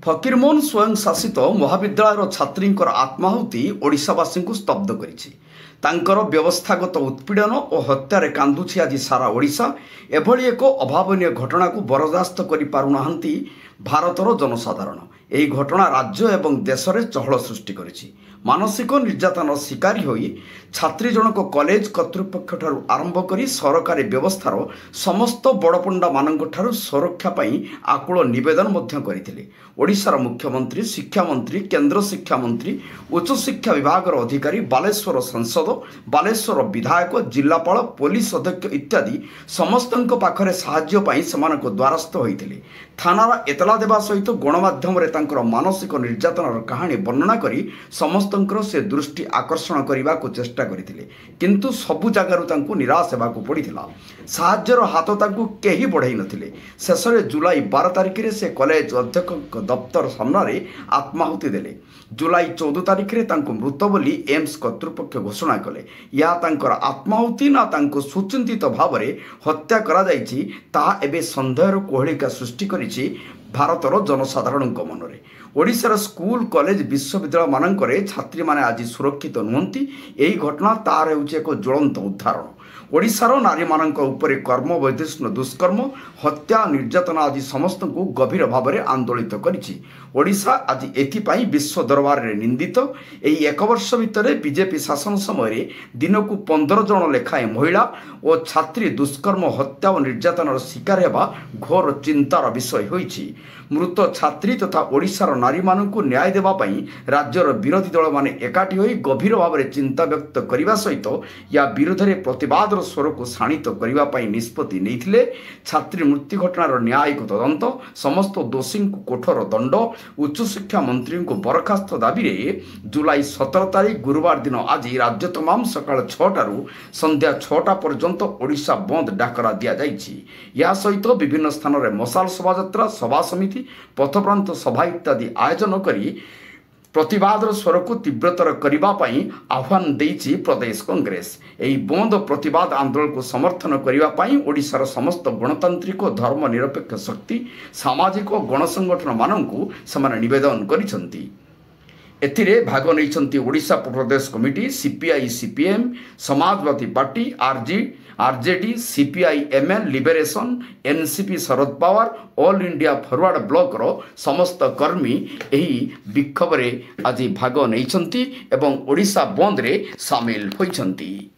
फकीरमोहन स्वयं शासित महाविद्यालय छात्री आत्माहुति ओडिशावासी को स्तब्ध करिछि। तांकर व्यवस्थागत उत्पीड़न और हत्यारे कांदुछि आज सारा ओडिशा। एभली एक अभावनीय घटना को बरदास्त करि पारुनाहांती भारतर जनसाधारण। एही घटना राज्य एवं देश में चहल सृष्टि करिछि। मानसिक निर्यातन शिकारी होई छात्री जनक कॉलेज कर्तृपक्ष ठारू आरंभ करी सरकारी व्यवस्थार समस्त बड़पंडा मानक ठारू सुरक्षा पाई आकुल निवेदन मध्य करथिले। ओडिशार मुख्यमंत्री, शिक्षा मंत्री, केंद्र शिक्षा मंत्री, उच्च शिक्षा विभाग अधिकारी, बालेश्वर सांसद, बालेश्वर विधायक, जिलापाल, पुलिस अध्यक्ष इत्यादि समस्तଙ୍କ पाखरे साहाय्य पाई सेमानक द्वारस्थ होइथिले। थानार एतला देवा सहित गणमाध्यम रे तांकर मानसिक निर्यातनार कहानी वर्णना करी समस्तंकर से दृष्टि आकर्षण करने को चेष्टा करथिले, किंतु सबु जगार तांको निराश हेबाकू पड़िथिला। साहाय्यर हाथ तांको केही बढ़ाई नथिले। शेष में जुलाई 12 तारिख रे से कॉलेज अध्यक्ष दफ्तर सामने आत्माहुति देले। जुलाई 14 तारिख रे तांको मृत बोली एम्स कर्तृपक्ष घोषणा कले। या तांकर आत्माहुति ना तांको सुचिंतित भाव में हत्या करा जायछि ता एबे संदेहर कोहलिका सृष्टि करिछि भारतर जनसाधारण मनरे। ओडिशार स्कूल, कॉलेज, विश्वविद्यालय मानकरे छात्री माने आज सुरक्षित नुहंती। यही घटना तार हेउछि एक ज्वलंत उदाहरण। ओडिशार नारी मानक उपरे कर्म वैदेशिक दुष्कर्म, हत्या, निर्यातना आदि समस्त को गभीर भाव में आंदोलित करिछि। ओडिशा आज एथिपाई विश्व दरबार रे निंदित। एही एक वर्ष भितर बीजेपी शासन समय दिन को 15 जन लेखाएं महिला और छात्री दुष्कर्म, हत्या और निर्यातनार शिकार हेबा घोर चिंतार विषय होइछि। मृत छात्री तथा ओडिशार नारी मानक न्याय देवा पई राज्यर विरोधी दल माने एकाठी होई गभीर भाव में चिंता व्यक्त करने सहित या विरोध में प्रतिवाद स्वर को शाणित करने निष्पत्ति नहीं। छात्री मृत्यु घटनार न्यायिक तदंत, समस्त दोषी को कठोर दंड, उच्च शिक्षा मंत्री को बरखास्त दाबी रे जुलाई 17 तारिख गुरुवार दिन आज राज्य तमाम सकाल 6टारू संध्या 6टा पर्यंत ओडिशा बंद डाकरा दिया जाइछि। या सहित विभिन्न स्थान में मशाल शोभायात्रा, सभा समिति, पथप्रांत सभा इत्यादि आयोजन करी प्रतिवादर स्वर को तीव्रतर करने आह्वान देइछि प्रदेश कांग्रेस। यही बंद प्रतिवाद आंदोलन को समर्थन करने ओडिशार समस्त गणतांत्रिक धर्मनिरपेक्ष शक्ति, सामाजिक गणसंगठन माननकु समाने निवेदन करिसंती। एथिरे भाग नैछंती Odisha Pradesh committee, CPI, CPM, Samajwadi party, RJD, CPI, ML, liberation, NCP, Sharad Pawar, all India forward bloc रो समस्त कर्मी एही विक्षोभ रे आज भाग नैछंती एवं ओडिशा बंद रे शामिल होइछंती।